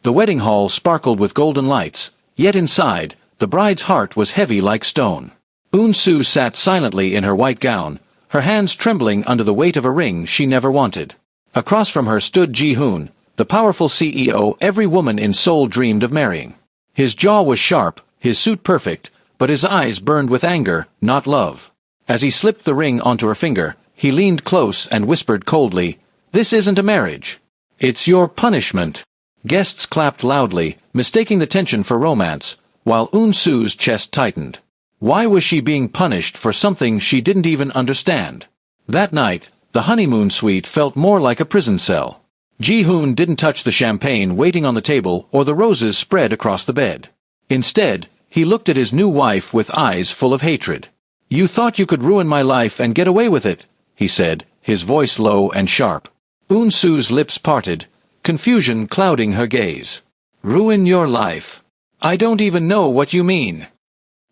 The wedding hall sparkled with golden lights, yet inside, the bride's heart was heavy like stone. Eun-soo sat silently in her white gown, her hands trembling under the weight of a ring she never wanted. Across from her stood Ji-hoon, the powerful CEO every woman in Seoul dreamed of marrying. His jaw was sharp, his suit perfect, but his eyes burned with anger, not love. As he slipped the ring onto her finger, he leaned close and whispered coldly, "This isn't a marriage. It's your punishment." Guests clapped loudly, mistaking the tension for romance, while Eun-soo's chest tightened. Why was she being punished for something she didn't even understand? That night, the honeymoon suite felt more like a prison cell. Ji-hoon didn't touch the champagne waiting on the table or the roses spread across the bed. Instead, he looked at his new wife with eyes full of hatred. "You thought you could ruin my life and get away with it," he said, his voice low and sharp. Eun-soo's lips parted, confusion clouding her gaze. "Ruin your life? I don't even know what you mean."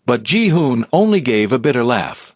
But Ji-hoon only gave a bitter laugh.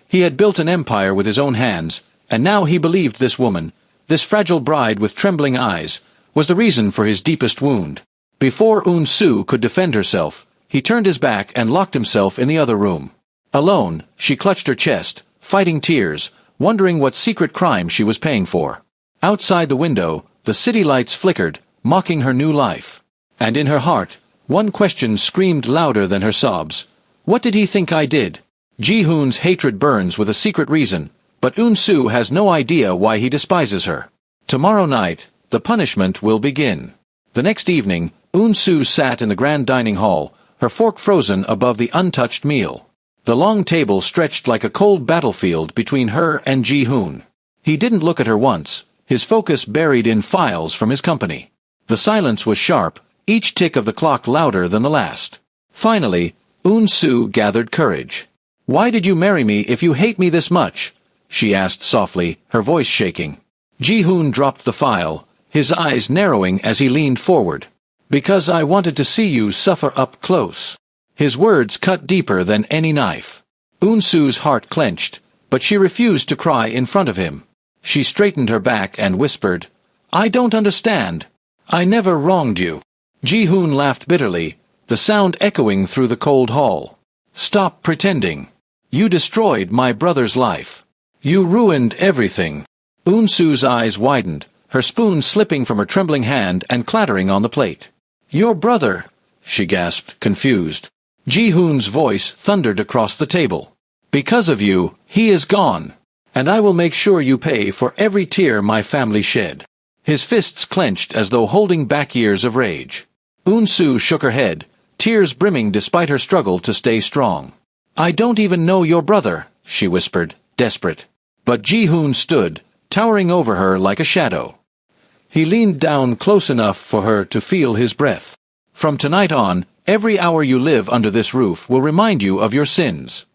He had built an empire with his own hands, and now he believed this woman, this fragile bride with trembling eyes, was the reason for his deepest wound. Before Eun-soo could defend herself, he turned his back and locked himself in the other room. Alone, she clutched her chest, fighting tears, wondering what secret crime she was paying for. Outside the window, the city lights flickered, mocking her new life. And in her heart, one question screamed louder than her sobs. What did he think I did? Ji-hoon's hatred burns with a secret reason, but Eun-soo has no idea why he despises her. Tomorrow night, the punishment will begin. The next evening, Eun-soo sat in the grand dining hall, her fork frozen above the untouched meal. The long table stretched like a cold battlefield between her and Ji-hoon. He didn't look at her once, his focus buried in files from his company. The silence was sharp, each tick of the clock louder than the last. Finally, Eun-soo gathered courage. "Why did you marry me if you hate me this much?" she asked softly, her voice shaking. Ji-hoon dropped the file, his eyes narrowing as he leaned forward. "Because I wanted to see you suffer up close." His words cut deeper than any knife. Eun-soo's heart clenched, but she refused to cry in front of him. She straightened her back and whispered, "I don't understand. I never wronged you." Ji-hoon laughed bitterly, the sound echoing through the cold hall. "Stop pretending. You destroyed my brother's life. You ruined everything." Eun-soo's eyes widened, her spoon slipping from her trembling hand and clattering on the plate. "Your brother," she gasped, confused. Ji-hoon's voice thundered across the table. "Because of you, he is gone. And I will make sure you pay for every tear my family shed." His fists clenched as though holding back years of rage. Eun-soo shook her head, tears brimming despite her struggle to stay strong. "I don't even know your brother," she whispered, desperate. But Ji-hoon stood, towering over her like a shadow. He leaned down close enough for her to feel his breath. "From tonight on, every hour you live under this roof will remind you of your sins."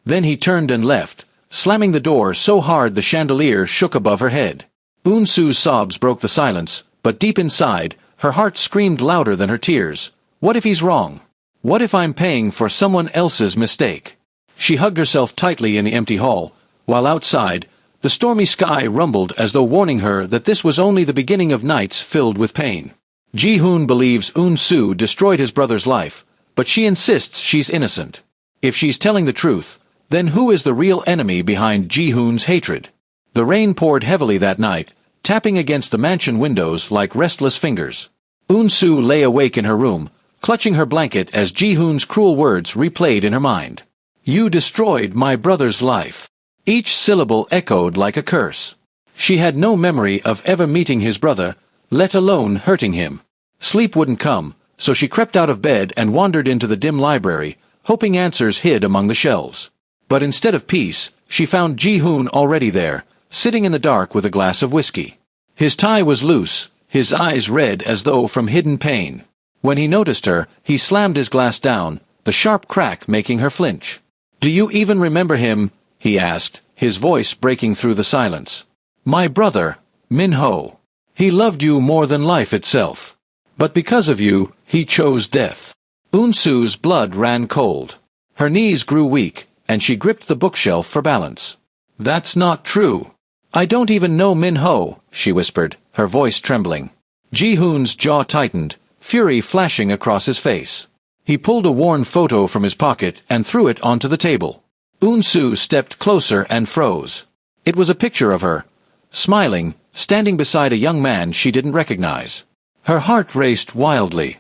Then he turned and left, slamming the door so hard the chandelier shook above her head. Eun-soo's sobs broke the silence, but deep inside, her heart screamed louder than her tears. What if he's wrong? What if I'm paying for someone else's mistake? She hugged herself tightly in the empty hall, while outside, the stormy sky rumbled as though warning her that this was only the beginning of nights filled with pain. Ji-hoon believes Eun-soo destroyed his brother's life, but she insists she's innocent. If she's telling the truth, then who is the real enemy behind Ji-hoon's hatred? The rain poured heavily that night, tapping against the mansion windows like restless fingers. Eun-soo lay awake in her room, clutching her blanket as Ji-hoon's cruel words replayed in her mind. "You destroyed my brother's life." Each syllable echoed like a curse. She had no memory of ever meeting his brother, let alone hurting him. Sleep wouldn't come, so she crept out of bed and wandered into the dim library, hoping answers hid among the shelves. But instead of peace, she found Ji-hoon already there, sitting in the dark with a glass of whiskey. His tie was loose, his eyes red as though from hidden pain. When he noticed her, he slammed his glass down, the sharp crack making her flinch. "Do you even remember him?" he asked, his voice breaking through the silence. "My brother, Min-ho. He loved you more than life itself. But because of you, he chose death." Eun-soo's blood ran cold. Her knees grew weak, and she gripped the bookshelf for balance. "That's not true. I don't even know Min-ho," she whispered, her voice trembling. Ji-hoon's jaw tightened, fury flashing across his face. He pulled a worn photo from his pocket and threw it onto the table. Eun-soo stepped closer and froze. It was a picture of her, smiling, standing beside a young man she didn't recognize. Her heart raced wildly.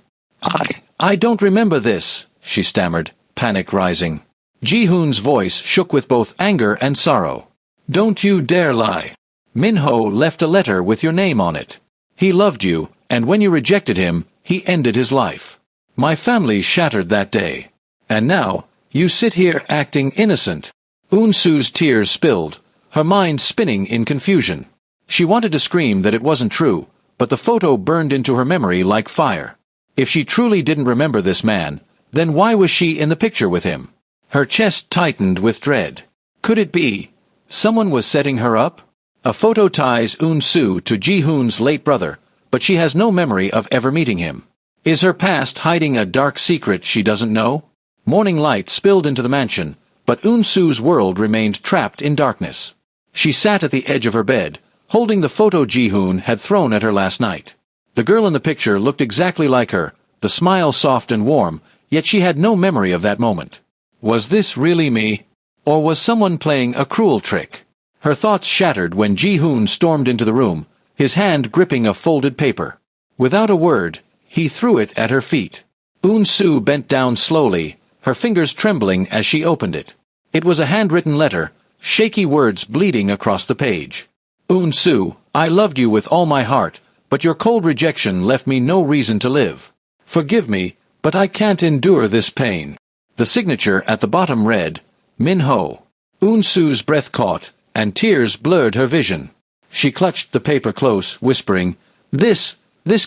I don't remember this, she stammered, panic rising. Ji-hoon's voice shook with both anger and sorrow. Don't you dare lie. Min-ho left a letter with your name on it. He loved you, and when you rejected him, he ended his life. My family shattered that day. And now, you sit here acting innocent. Eun-soo's tears spilled, her mind spinning in confusion. She wanted to scream that it wasn't true, but the photo burned into her memory like fire. If she truly didn't remember this man, then why was she in the picture with him? Her chest tightened with dread. Could it be someone was setting her up? A photo ties Eun-soo to Ji-hoon's late brother, but she has no memory of ever meeting him. Is her past hiding a dark secret she doesn't know? Morning light spilled into the mansion, but Eun-soo's world remained trapped in darkness. She sat at the edge of her bed, holding the photo Ji-hoon had thrown at her last night. The girl in the picture looked exactly like her, the smile soft and warm, yet she had no memory of that moment. Was this really me? Or was someone playing a cruel trick? Her thoughts shattered when Ji-hoon stormed into the room, his hand gripping a folded paper. Without a word, he threw it at her feet. Eun-soo bent down slowly, her fingers trembling as she opened it. It was a handwritten letter, shaky words bleeding across the page. Eun-soo, I loved you with all my heart, but your cold rejection left me no reason to live. Forgive me, but I can't endure this pain. The signature at the bottom read, Min-ho. Eun-soo's breath caught, and tears blurred her vision. She clutched the paper close, whispering, This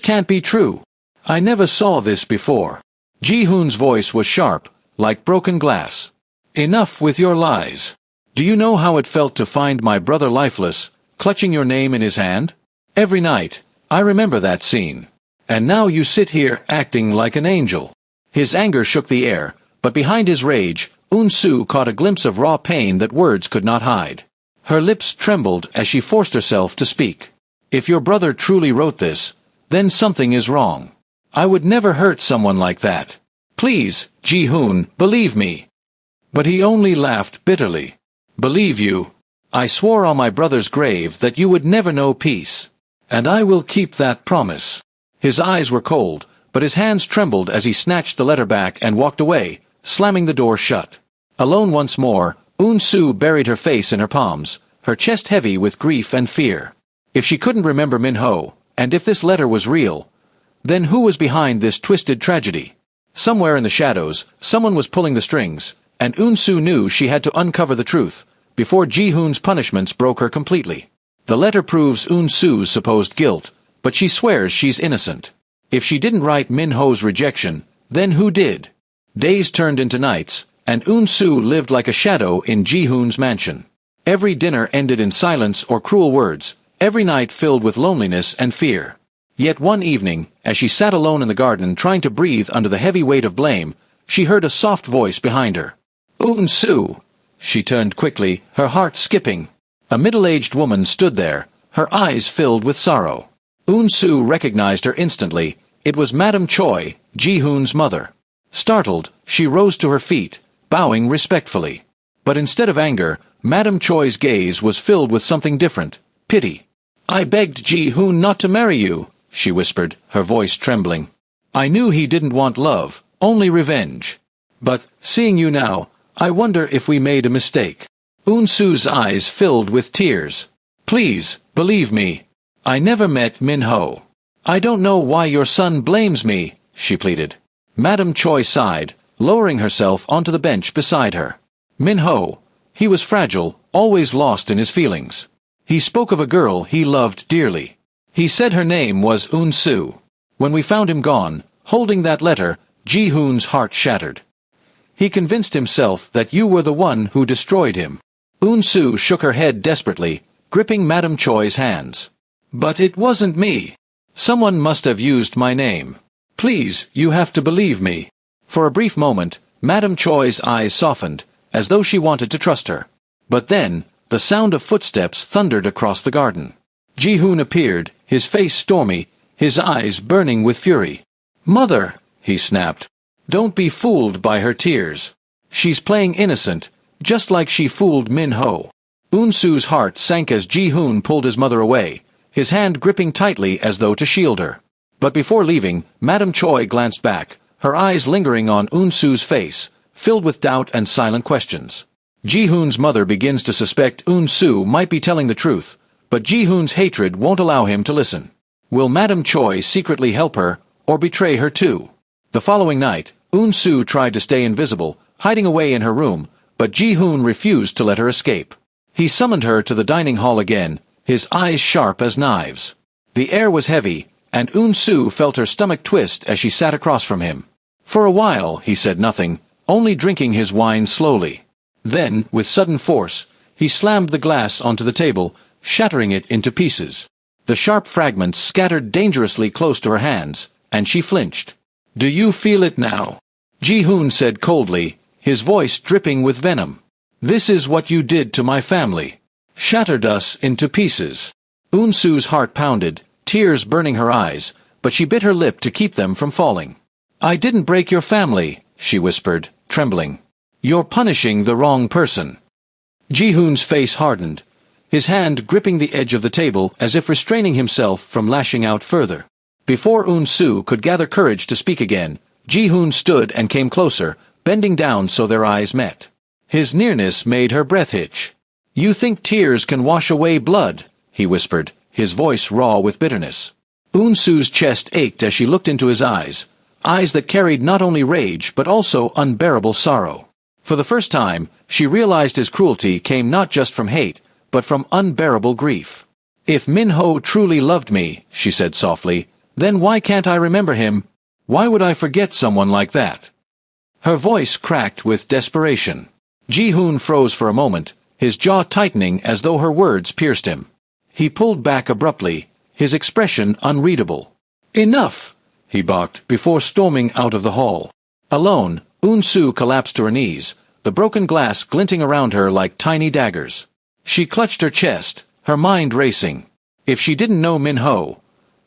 can't be true. I never saw this before. Ji-hoon's voice was sharp, like broken glass. Enough with your lies. Do you know how it felt to find my brother lifeless, clutching your name in his hand? Every night, I remember that scene. And now you sit here acting like an angel. His anger shook the air, but behind his rage, Eun-soo caught a glimpse of raw pain that words could not hide. Her lips trembled as she forced herself to speak. If your brother truly wrote this, then something is wrong. I would never hurt someone like that. Please, Ji-hoon, believe me. But he only laughed bitterly. Believe you? I swore on my brother's grave that you would never know peace. And I will keep that promise. His eyes were cold, but his hands trembled as he snatched the letter back and walked away, slamming the door shut. Alone once more, Eun-soo buried her face in her palms, her chest heavy with grief and fear. If she couldn't remember Min-ho, and if this letter was real, then who was behind this twisted tragedy? Somewhere in the shadows, someone was pulling the strings, and Eun-soo knew she had to uncover the truth, before Ji-hoon's punishments broke her completely. The letter proves Eun-soo's supposed guilt, but she swears she's innocent. If she didn't write Min-ho's rejection, then who did? Days turned into nights, and Eun-soo lived like a shadow in Ji-hoon's mansion. Every dinner ended in silence or cruel words, every night filled with loneliness and fear. Yet one evening, as she sat alone in the garden trying to breathe under the heavy weight of blame, she heard a soft voice behind her. Eun-soo! She turned quickly, her heart skipping. A middle-aged woman stood there, her eyes filled with sorrow. Eun-soo recognized her instantly. It was Madam Choi, Ji-hoon's mother. Startled, she rose to her feet, bowing respectfully. But instead of anger, Madam Choi's gaze was filled with something different, pity. I begged Ji-hoon not to marry you, she whispered, her voice trembling. I knew he didn't want love, only revenge. But, seeing you now, I wonder if we made a mistake. Eun-soo's eyes filled with tears. Please, believe me. I never met Min-ho. I don't know why your son blames me, she pleaded. Madam Choi sighed, lowering herself onto the bench beside her. Min-ho. He was fragile, always lost in his feelings. He spoke of a girl he loved dearly. He said her name was Eun-soo. When we found him gone, holding that letter, Ji-hoon's heart shattered. He convinced himself that you were the one who destroyed him. Eun-soo shook her head desperately, gripping Madam Choi's hands. But it wasn't me. Someone must have used my name. Please, you have to believe me. For a brief moment, Madam Choi's eyes softened, as though she wanted to trust her. But then, the sound of footsteps thundered across the garden. Ji-hoon appeared, his face stormy, his eyes burning with fury. "Mother," he snapped. "Don't be fooled by her tears. She's playing innocent, just like she fooled Min Ho." Unsu's heart sank as Ji-hoon pulled his mother away, his hand gripping tightly as though to shield her. But before leaving, Madame Choi glanced back, her eyes lingering on Unsu's face, filled with doubt and silent questions. Ji-hoon's mother begins to suspect Unsu might be telling the truth, but Ji-hoon's hatred won't allow him to listen. Will Madame Choi secretly help her, or betray her too? The following night, Unsu tried to stay invisible, hiding away in her room, but Ji-hoon refused to let her escape. He summoned her to the dining hall again, his eyes sharp as knives. The air was heavy, and Unsu felt her stomach twist as she sat across from him. For a while he said nothing, only drinking his wine slowly. Then, with sudden force, he slammed the glass onto the table, shattering it into pieces. The sharp fragments scattered dangerously close to her hands, and she flinched. "Do you feel it now?" Ji-hoon said coldly, his voice dripping with venom. "This is what you did to my family. Shattered us into pieces." Unsu's heart pounded, tears burning her eyes, but she bit her lip to keep them from falling. "I didn't break your family," she whispered, trembling. "You're punishing the wrong person." Ji-hoon's face hardened, his hand gripping the edge of the table as if restraining himself from lashing out further. Before Unsu could gather courage to speak again, Ji-hoon stood and came closer, bending down so their eyes met. His nearness made her breath hitch. "You think tears can wash away blood," he whispered, his voice raw with bitterness. Unsu's chest ached as she looked into his eyes that carried not only rage but also unbearable sorrow. For the first time, she realized his cruelty came not just from hate, but from unbearable grief. "If Min Ho truly loved me," she said softly, "then why can't I remember him? Why would I forget someone like that?" Her voice cracked with desperation. Ji-hoon froze for a moment, his jaw tightening as though her words pierced him. He pulled back abruptly, his expression unreadable. "Enough!" he barked before storming out of the hall. Alone, Unsu collapsed to her knees, the broken glass glinting around her like tiny daggers. She clutched her chest, her mind racing. If she didn't know Min Ho,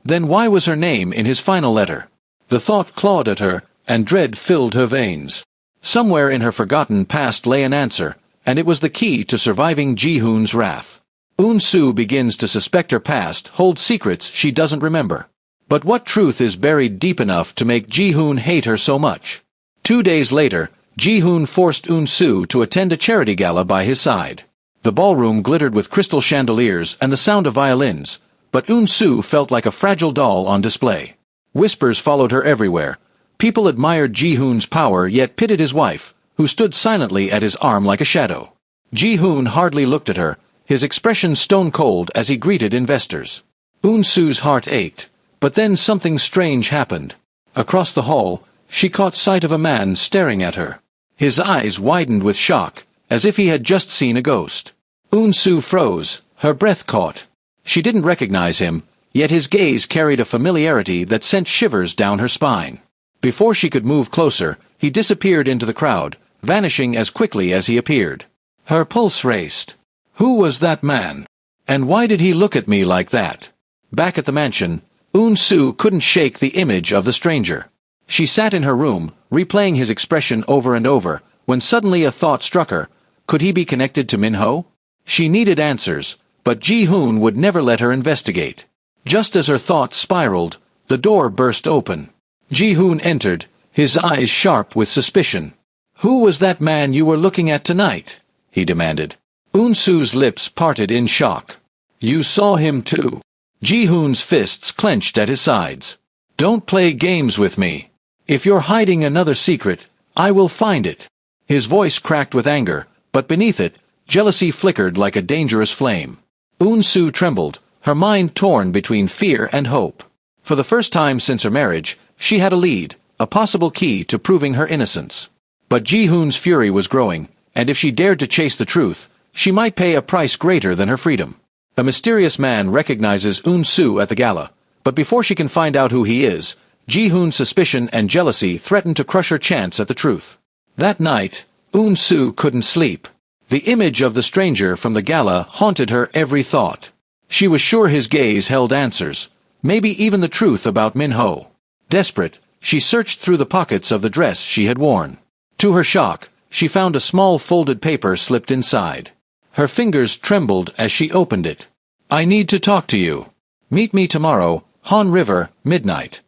then why was her name in his final letter? The thought clawed at her, and dread filled her veins. Somewhere in her forgotten past lay an answer, and it was the key to surviving Ji-hoon's wrath. Unsu begins to suspect her past holds secrets she doesn't remember. But what truth is buried deep enough to make Ji-hoon hate her so much? 2 days later, Ji-hoon forced Unsu to attend a charity gala by his side. The ballroom glittered with crystal chandeliers and the sound of violins, but Unsu felt like a fragile doll on display. Whispers followed her everywhere. People admired Ji-hoon's power yet pitied his wife, who stood silently at his arm like a shadow. Ji-hoon hardly looked at her, his expression stone-cold as he greeted investors. Unsu's heart ached, but then something strange happened. Across the hall, she caught sight of a man staring at her. His eyes widened with shock, as if he had just seen a ghost. Unsu froze, her breath caught. She didn't recognize him, yet his gaze carried a familiarity that sent shivers down her spine. Before she could move closer, he disappeared into the crowd, vanishing as quickly as he appeared. Her pulse raced. Who was that man? And why did he look at me like that? Back at the mansion, Unsu couldn't shake the image of the stranger. She sat in her room, replaying his expression over and over, when suddenly a thought struck her. Could he be connected to Min Ho? She needed answers, but Ji-hoon would never let her investigate. Just as her thoughts spiraled, the door burst open. Ji-hoon entered, his eyes sharp with suspicion. "Who was that man you were looking at tonight?" he demanded. Unsu's lips parted in shock. "You saw him too." Ji-hoon's fists clenched at his sides. "Don't play games with me. If you're hiding another secret, I will find it." His voice cracked with anger, but beneath it, jealousy flickered like a dangerous flame. Unsu trembled, her mind torn between fear and hope. For the first time since her marriage, she had a lead, a possible key to proving her innocence. But Ji-hoon's fury was growing, and if she dared to chase the truth, she might pay a price greater than her freedom. A mysterious man recognizes Unsu at the gala, but before she can find out who he is, Ji-hoon's suspicion and jealousy threaten to crush her chance at the truth. That night, Unsu couldn't sleep. The image of the stranger from the gala haunted her every thought. She was sure his gaze held answers, Maybe even the truth about Min Ho. Desperate, she searched through the pockets of the dress she had worn. To her shock, she found a small folded paper slipped inside. Her fingers trembled as she opened it. "I need to talk to you. Meet me tomorrow, Han River, midnight."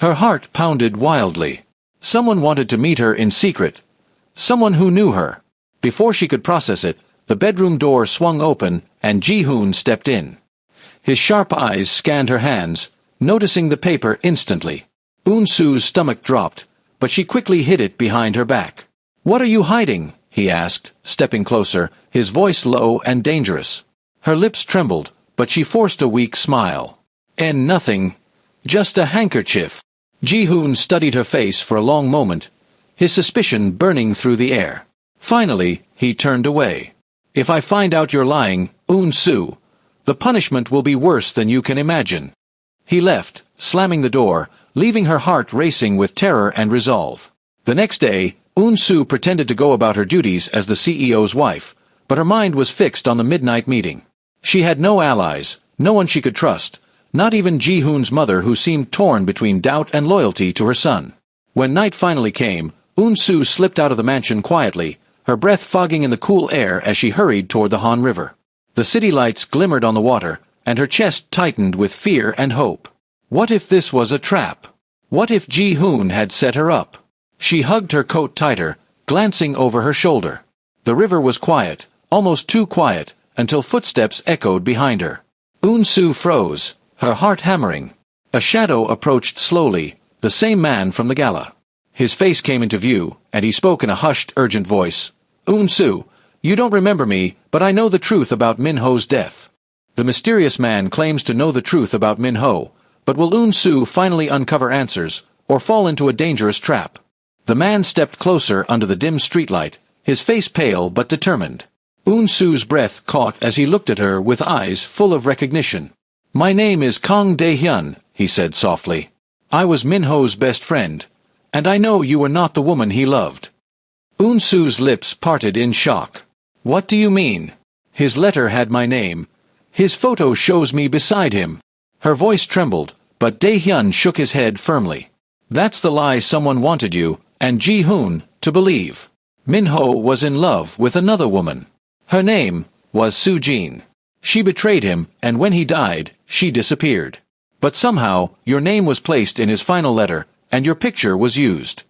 Her heart pounded wildly. Someone wanted to meet her in secret. Someone who knew her. Before she could process it, the bedroom door swung open and Ji-hoon stepped in. His sharp eyes scanned her hands, noticing the paper instantly. Eun-soo's stomach dropped, but she quickly hid it behind her back. "What are you hiding?" he asked, stepping closer, his voice low and dangerous. Her lips trembled, but she forced a weak smile. Nothing. Just a handkerchief." Ji-hoon studied her face for a long moment, his suspicion burning through the air. Finally, he turned away. "If I find out you're lying, Eun-soo, the punishment will be worse than you can imagine." He left, slamming the door, leaving her heart racing with terror and resolve. The next day, Eun-soo pretended to go about her duties as the CEO's wife, but her mind was fixed on the midnight meeting. She had no allies, no one she could trust, not even Ji-hoon's mother, who seemed torn between doubt and loyalty to her son. When night finally came, Eun-soo slipped out of the mansion quietly, her breath fogging in the cool air as she hurried toward the Han River. The city lights glimmered on the water, and her chest tightened with fear and hope. What if this was a trap? What if Ji-hoon had set her up? She hugged her coat tighter, glancing over her shoulder. The river was quiet, almost too quiet, until footsteps echoed behind her. Eun-soo froze, her heart hammering. A shadow approached slowly, the same man from the gala. His face came into view, and he spoke in a hushed, urgent voice. "Eun-soo, you don't remember me, but I know the truth about Min Ho's death." The mysterious man claims to know the truth about Min Ho, but will Eun-soo finally uncover answers, or fall into a dangerous trap? The man stepped closer under the dim streetlight, his face pale but determined. Eun-soo's breath caught as he looked at her with eyes full of recognition. "My name is Kang Dae-hyun," he said softly. "I was Min Ho's best friend, and I know you were not the woman he loved." Eun-soo's lips parted in shock. "What do you mean? His letter had my name. His photo shows me beside him." Her voice trembled, but Dae-hyun shook his head firmly. "That's the lie someone wanted you, and Ji-hoon, to believe. Min Ho was in love with another woman. Her name was Soo-jin. She betrayed him, and when he died, she disappeared. But somehow, your name was placed in his final letter, and your picture was used."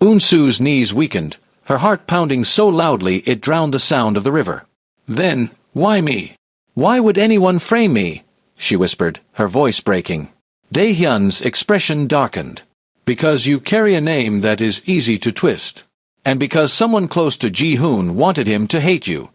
Eun-soo's knees weakened, her heart pounding so loudly it drowned the sound of the river. "Then, why me? Why would anyone frame me?" she whispered, her voice breaking. Dae-hyun's expression darkened. "Because you carry a name that is easy to twist. And because someone close to Ji-hoon wanted him to hate you."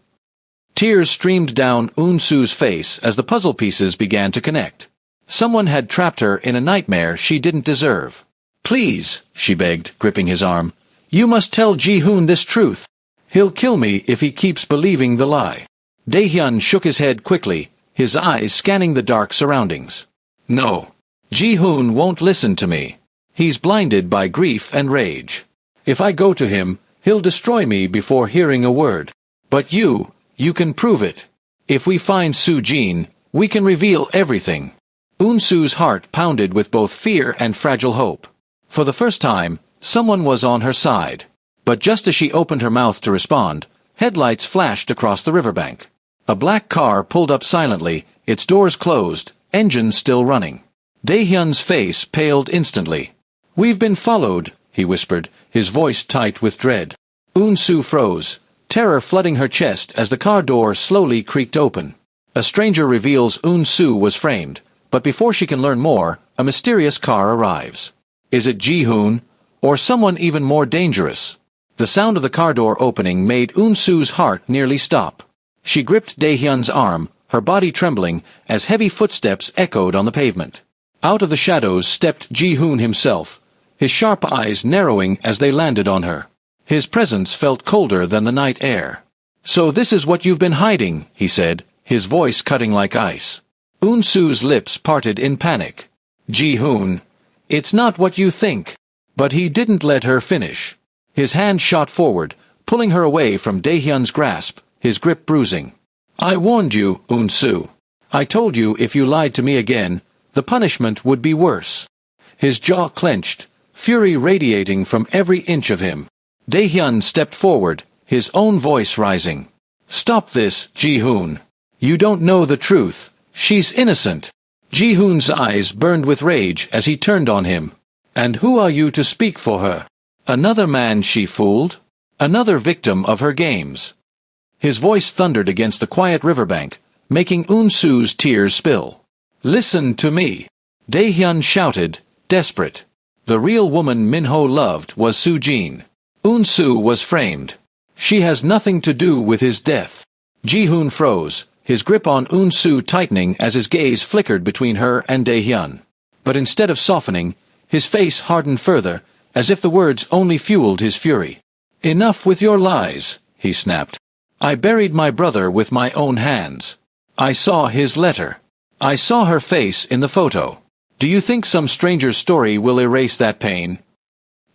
Tears streamed down Eun-soo's face as the puzzle pieces began to connect. Someone had trapped her in a nightmare she didn't deserve. "Please," she begged, gripping his arm, "you must tell Ji-hoon this truth. He'll kill me if he keeps believing the lie." Dae-hyun shook his head quickly, his eyes scanning the dark surroundings. "No. Ji-hoon won't listen to me. He's blinded by grief and rage. If I go to him, he'll destroy me before hearing a word. But you can prove it. If we find Soo-jin, we can reveal everything." Eun-soo's heart pounded with both fear and fragile hope. For the first time, someone was on her side. But just as she opened her mouth to respond, headlights flashed across the riverbank. A black car pulled up silently, its doors closed, engine still running. Dae-hyun's face paled instantly. "We've been followed," he whispered, his voice tight with dread. Eun-soo froze, terror flooding her chest as the car door slowly creaked open. A stranger reveals Eun-soo was framed, but before she can learn more, a mysterious car arrives. Is it Ji-hoon, or someone even more dangerous? The sound of the car door opening made Eun-soo's heart nearly stop. She gripped Dae-hyun's arm, her body trembling, as heavy footsteps echoed on the pavement. Out of the shadows stepped Ji-hoon himself, his sharp eyes narrowing as they landed on her. His presence felt colder than the night air. "So this is what you've been hiding," he said, his voice cutting like ice. Eun-soo's lips parted in panic. "Ji-hoon, it's not what you think." But he didn't let her finish. His hand shot forward, pulling her away from Dae-hyun's grasp, his grip bruising. "I warned you, Eun-soo. I told you if you lied to me again, the punishment would be worse. His jaw clenched, fury radiating from every inch of him. Daehyun stepped forward, his own voice rising. "Stop this, Ji-hoon. You don't know the truth. She's innocent." Ji-hoon's eyes burned with rage as he turned on him. "And who are you to speak for her? Another man she fooled? Another victim of her games?" His voice thundered against the quiet riverbank, making Eun-soo's tears spill. "Listen to me," Daehyun shouted, desperate. The real woman Minho loved was Soo-jin. Eun-soo was framed. She has nothing to do with his death. Ji-hoon froze, his grip on Eun-soo tightening as his gaze flickered between her and Daehyun. But instead of softening, his face hardened further, as if the words only fueled his fury. "Enough with your lies," he snapped. "I buried my brother with my own hands. I saw his letter. I saw her face in the photo. Do you think some stranger's story will erase that pain?"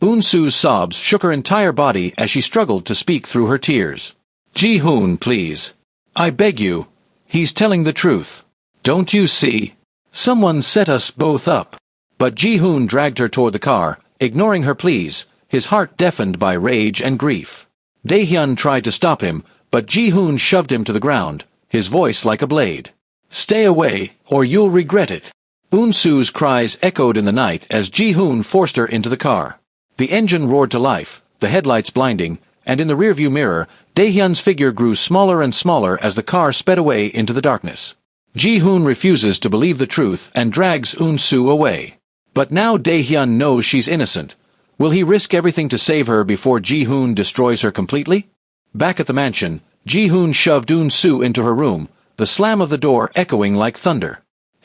Eun-soo's sobs shook her entire body as she struggled to speak through her tears. "Ji-hoon, please. I beg you. He's telling the truth. Don't you see? Someone set us both up." But Ji-hoon dragged her toward the car, ignoring her pleas, his heart deafened by rage and grief. Daehyun tried to stop him, but Ji-hoon shoved him to the ground, his voice like a blade. "Stay away, or you'll regret it." Eun-soo's cries echoed in the night as Ji-hoon forced her into the car. The engine roared to life, the headlights blinding, and in the rearview mirror, Daehyun's figure grew smaller and smaller as the car sped away into the darkness. Ji-hoon refuses to believe the truth and drags Eun-soo away. But now Daehyun knows she's innocent. Will he risk everything to save her before Ji-hoon destroys her completely? Back at the mansion, Ji-hoon shoved Eun-soo into her room, the slam of the door echoing like thunder.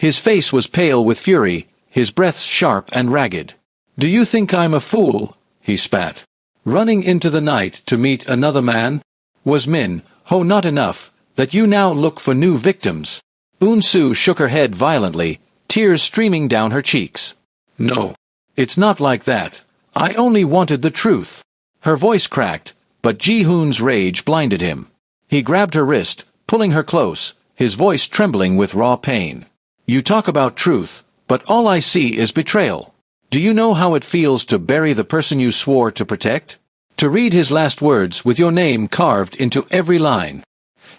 His face was pale with fury, his breath sharp and ragged. "Do you think I'm a fool?" he spat. "Running into the night to meet another man? Was Min-ho not enough, that you now look for new victims?" Eun-soo shook her head violently, tears streaming down her cheeks. "No. It's not like that. I only wanted the truth." Her voice cracked, but Ji-hoon's rage blinded him. He grabbed her wrist, pulling her close, his voice trembling with raw pain. "You talk about truth, but all I see is betrayal. Do you know how it feels to bury the person you swore to protect? To read his last words with your name carved into every line?"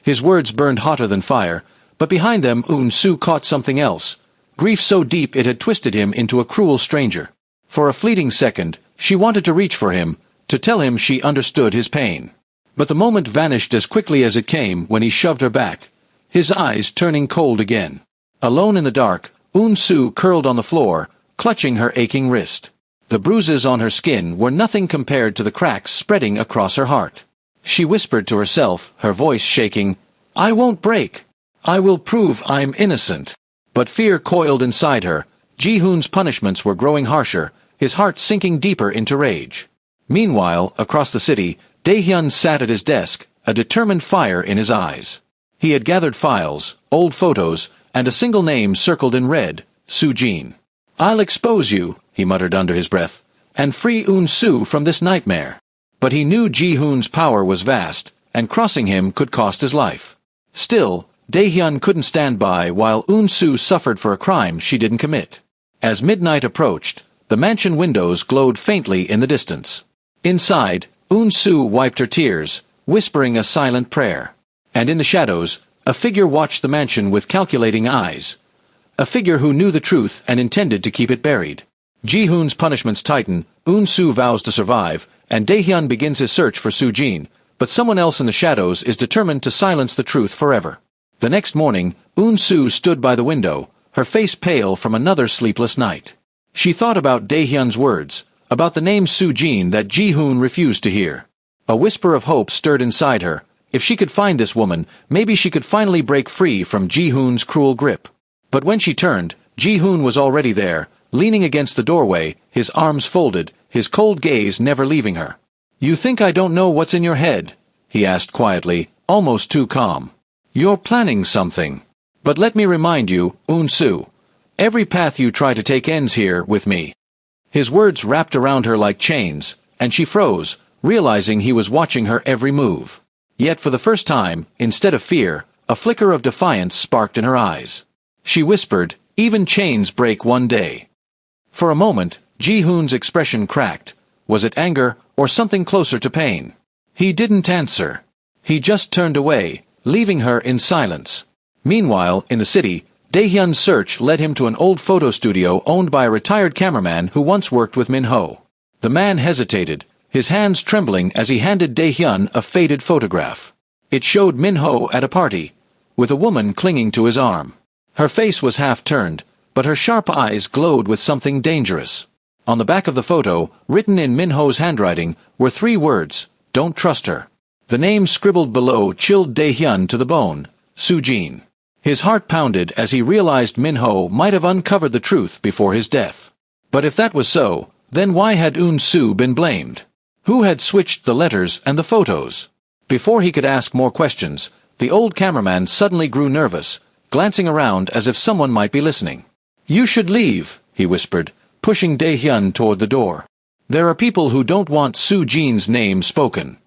His words burned hotter than fire, but behind them Eun-soo caught something else, grief so deep it had twisted him into a cruel stranger. For a fleeting second, she wanted to reach for him, to tell him she understood his pain. But the moment vanished as quickly as it came when he shoved her back, his eyes turning cold again. Alone in the dark, Eun-soo curled on the floor, clutching her aching wrist. The bruises on her skin were nothing compared to the cracks spreading across her heart. She whispered to herself, her voice shaking, "I won't break. I will prove I'm innocent." But fear coiled inside her. Ji-hoon's punishments were growing harsher, his heart sinking deeper into rage. Meanwhile, across the city, Daehyun sat at his desk, a determined fire in his eyes. He had gathered files, old photos, and a single name circled in red, Soo-jin. "I'll expose you," he muttered under his breath, "and free Eun-soo from this nightmare." But he knew Ji-hoon's power was vast, and crossing him could cost his life. Still, Daehyun couldn't stand by while Eun-soo suffered for a crime she didn't commit. As midnight approached, the mansion windows glowed faintly in the distance. Inside, Eun-soo wiped her tears, whispering a silent prayer. And in the shadows, a figure watched the mansion with calculating eyes. A figure who knew the truth and intended to keep it buried. Ji-hoon's punishments tighten, Eun-soo vows to survive, and Daehyun begins his search for Soo-jin, but someone else in the shadows is determined to silence the truth forever. The next morning, Eun-soo stood by the window, her face pale from another sleepless night. She thought about Daehyun's words, about the name Soo-jin that Ji-hoon refused to hear. A whisper of hope stirred inside her. If she could find this woman, maybe she could finally break free from Ji-hoon's cruel grip. But when she turned, Ji-hoon was already there, leaning against the doorway, his arms folded, his cold gaze never leaving her. "You think I don't know what's in your head?" he asked quietly, almost too calm. "You're planning something. But let me remind you, Eun-soo, every path you try to take ends here with me." His words wrapped around her like chains, and she froze, realizing he was watching her every move. Yet for the first time, instead of fear, a flicker of defiance sparked in her eyes. She whispered, Even chains break one day. For a moment, Ji-hoon's expression cracked. Was it anger, or something closer to pain? He didn't answer. He just turned away, leaving her in silence. Meanwhile, in the city, Dae-hyun's search led him to an old photo studio owned by a retired cameraman who once worked with Min-ho. The man hesitated, his hands trembling as he handed Dae-hyun a faded photograph. It showed Min-ho at a party, with a woman clinging to his arm. Her face was half turned, but her sharp eyes glowed with something dangerous. On the back of the photo, written in Min-ho's handwriting, were 3 words, "Don't trust her." The name scribbled below chilled Dae-hyun to the bone, Soo-jin. His heart pounded as he realized Min-ho might have uncovered the truth before his death. But if that was so, then why had Eun-soo been blamed? Who had switched the letters and the photos? Before he could ask more questions, the old cameraman suddenly grew nervous, glancing around as if someone might be listening. "You should leave," he whispered, pushing Dae-hyun toward the door. "There are people who don't want Soo-jin's name spoken."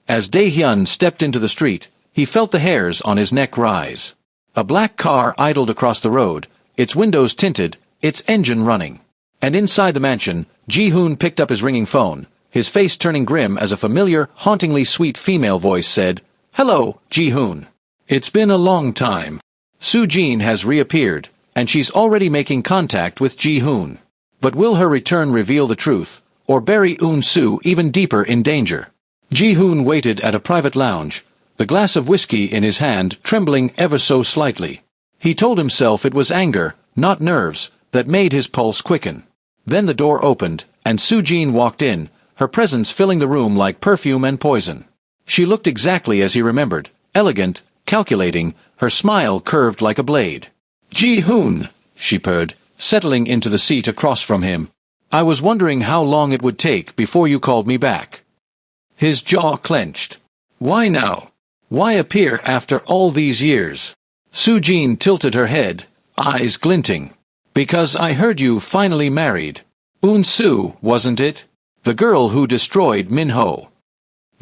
As Dae-hyun stepped into the street, he felt the hairs on his neck rise. A black car idled across the road, its windows tinted, its engine running. And inside the mansion, Ji-hoon picked up his ringing phone, his face turning grim as a familiar, hauntingly sweet female voice said, "Hello, Ji-hoon. It's been a long time. Soo-jin has reappeared, and she's already making contact with Ji-hoon. But will her return reveal the truth, or bury Eun-soo even deeper in danger?" Ji-hoon waited at a private lounge, the glass of whiskey in his hand trembling ever so slightly. He told himself it was anger, not nerves, that made his pulse quicken. Then the door opened, and Soo-jin walked in, her presence filling the room like perfume and poison. She looked exactly as he remembered, elegant, calculating, her smile curved like a blade. "Ji-hoon," she purred, settling into the seat across from him. "I was wondering how long it would take before you called me back." His jaw clenched. Why now? Why appear after all these years? Soo-jin tilted her head, eyes glinting. "Because I heard you finally married. Eun-soo, wasn't it? The girl who destroyed Min-ho."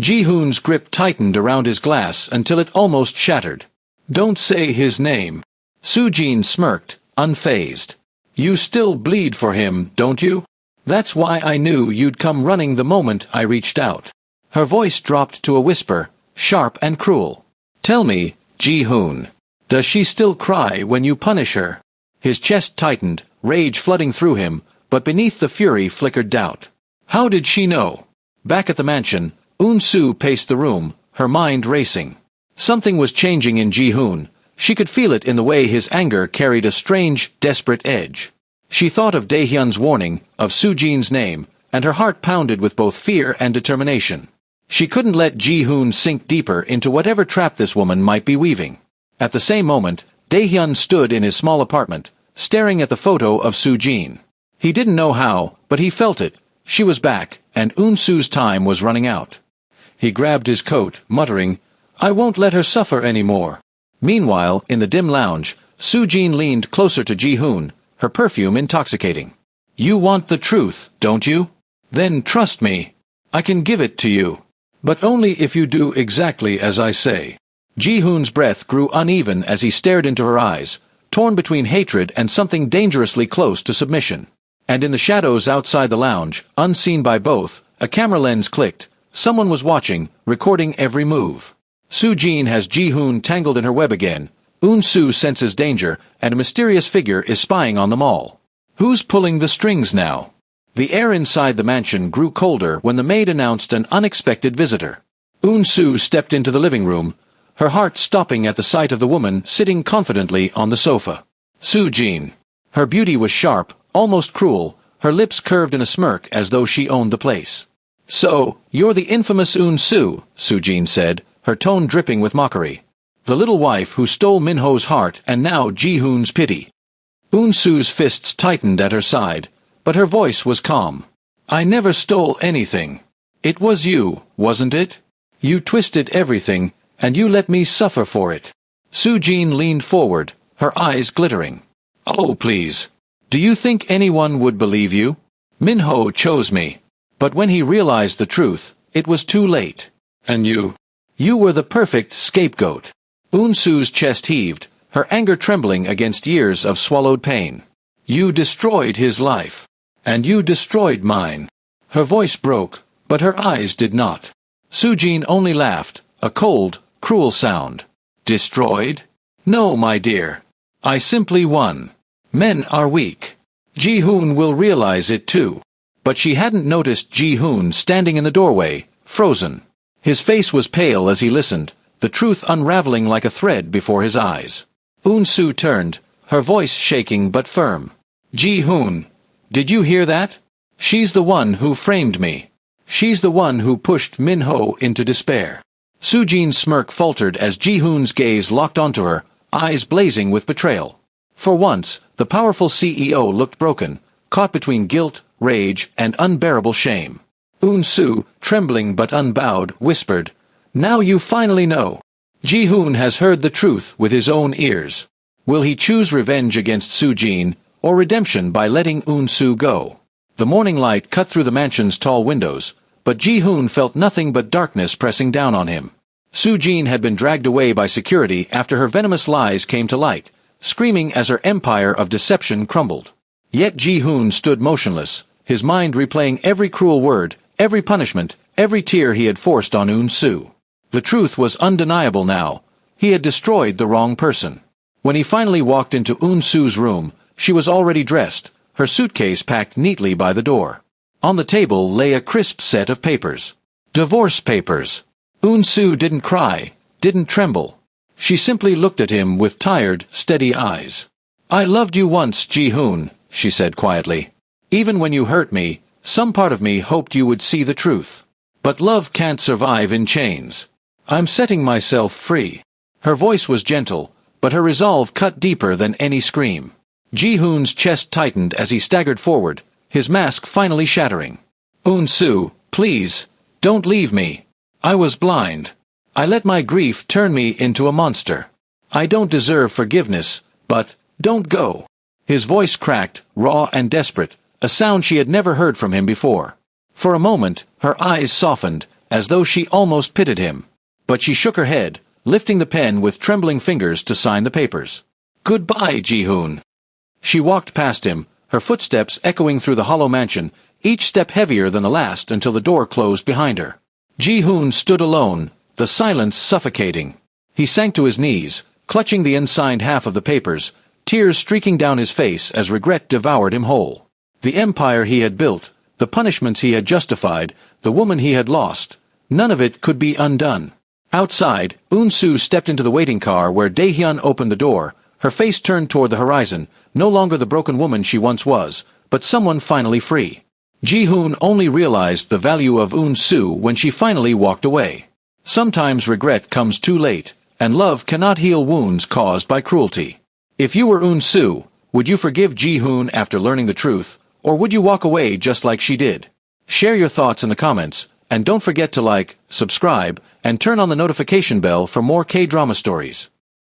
Ji-hoon's grip tightened around his glass until it almost shattered. "Don't say his name." Soo-jin smirked, unfazed. "You still bleed for him, don't you? That's why I knew you'd come running the moment I reached out." Her voice dropped to a whisper, sharp and cruel. "Tell me, Ji-hoon, does she still cry when you punish her?" His chest tightened, rage flooding through him, but beneath the fury flickered doubt. How did she know? Back at the mansion, Eun-soo paced the room, her mind racing. Something was changing in Ji-hoon. She could feel it in the way his anger carried a strange, desperate edge. She thought of Dae-hyun's warning, of Soo-jin's name, and her heart pounded with both fear and determination. She couldn't let Ji-hoon sink deeper into whatever trap this woman might be weaving. At the same moment, Dae-hyun stood in his small apartment, staring at the photo of Soo-jin. He didn't know how, but he felt it. She was back, and Eun-soo's time was running out. He grabbed his coat, muttering, "I won't let her suffer any more." Meanwhile, in the dim lounge, Soo-jin leaned closer to Ji-hoon, her perfume intoxicating. "You want the truth, don't you? Then trust me. I can give it to you. But only if you do exactly as I say." Ji-hoon's breath grew uneven as he stared into her eyes, torn between hatred and something dangerously close to submission. And in the shadows outside the lounge, unseen by both, a camera lens clicked. Someone was watching, recording every move. Soo-jin has Ji-hoon tangled in her web again. Eun-soo senses danger, and a mysterious figure is spying on them all. Who's pulling the strings now? The air inside the mansion grew colder when the maid announced an unexpected visitor. Eun-soo stepped into the living room, her heart stopping at the sight of the woman sitting confidently on the sofa. Soo-jin. Her beauty was sharp, almost cruel, her lips curved in a smirk as though she owned the place. "So, you're the infamous Eun-soo," Soo-jin said, her tone dripping with mockery. "The little wife who stole Min-ho's heart and now Ji-hoon's pity." Eun-soo's fists tightened at her side, but her voice was calm. "I never stole anything. It was you, wasn't it? You twisted everything, and you let me suffer for it." Soo-jin leaned forward, her eyes glittering. "Oh, please. Do you think anyone would believe you? Min-ho chose me. But when he realized the truth, it was too late. And you were the perfect scapegoat." Eun-soo's chest heaved, her anger trembling against years of swallowed pain. You destroyed his life. And you destroyed mine. Her voice broke, but her eyes did not. Sujin only laughed, a cold, cruel sound. Destroyed? No, my dear. I simply won. Men are weak. Ji-hoon will realize it too. But she hadn't noticed Ji-hoon standing in the doorway, frozen. His face was pale as he listened, the truth unraveling like a thread before his eyes. Eun-soo turned, her voice shaking but firm. Ji-hoon, did you hear that? She's the one who framed me. She's the one who pushed Min-ho into despair. Sujin's smirk faltered as Ji-hoon's gaze locked onto her, eyes blazing with betrayal. For once, the powerful CEO looked broken, caught between guilt, rage, and unbearable shame. Eun-soo, trembling but unbowed, whispered, "Now you finally know. Ji-hoon has heard the truth with his own ears. Will he choose revenge against Sujin, or redemption by letting Eun-soo go?" The morning light cut through the mansion's tall windows, but Ji-hoon felt nothing but darkness pressing down on him. Sujin had been dragged away by security after her venomous lies came to light, screaming as her empire of deception crumbled. Yet Ji-hoon stood motionless, his mind replaying every cruel word, every punishment, every tear he had forced on Eun-soo. The truth was undeniable now. He had destroyed the wrong person. When he finally walked into Eun-soo's room, she was already dressed, her suitcase packed neatly by the door. On the table lay a crisp set of papers. Divorce papers. Eun-soo didn't cry, didn't tremble. She simply looked at him with tired, steady eyes. "I loved you once, Ji-hoon," she said quietly. "Even when you hurt me, some part of me hoped you would see the truth. But love can't survive in chains. I'm setting myself free." Her voice was gentle, but her resolve cut deeper than any scream. Ji-hoon's chest tightened as he staggered forward, his mask finally shattering. "Eun-soo, please, don't leave me. I was blind. I let my grief turn me into a monster. I don't deserve forgiveness, but don't go." His voice cracked, raw and desperate, a sound she had never heard from him before. For a moment, her eyes softened, as though she almost pitied him. But she shook her head, lifting the pen with trembling fingers to sign the papers. "Goodbye, Ji-hoon." She walked past him, her footsteps echoing through the hollow mansion, each step heavier than the last until the door closed behind her. Ji-hoon stood alone, the silence suffocating. He sank to his knees, clutching the unsigned half of the papers, tears streaking down his face as regret devoured him whole. The empire he had built, the punishments he had justified, the woman he had lost, none of it could be undone. Outside, Eun-soo stepped into the waiting car where Dae-hyun opened the door, her face turned toward the horizon, no longer the broken woman she once was, but someone finally free. Ji-hoon only realized the value of Eun-soo when she finally walked away. Sometimes regret comes too late, and love cannot heal wounds caused by cruelty. If you were Eun-soo, would you forgive Ji-hoon after learning the truth, or would you walk away just like she did? Share your thoughts in the comments, and don't forget to like, subscribe, and turn on the notification bell for more K-drama stories.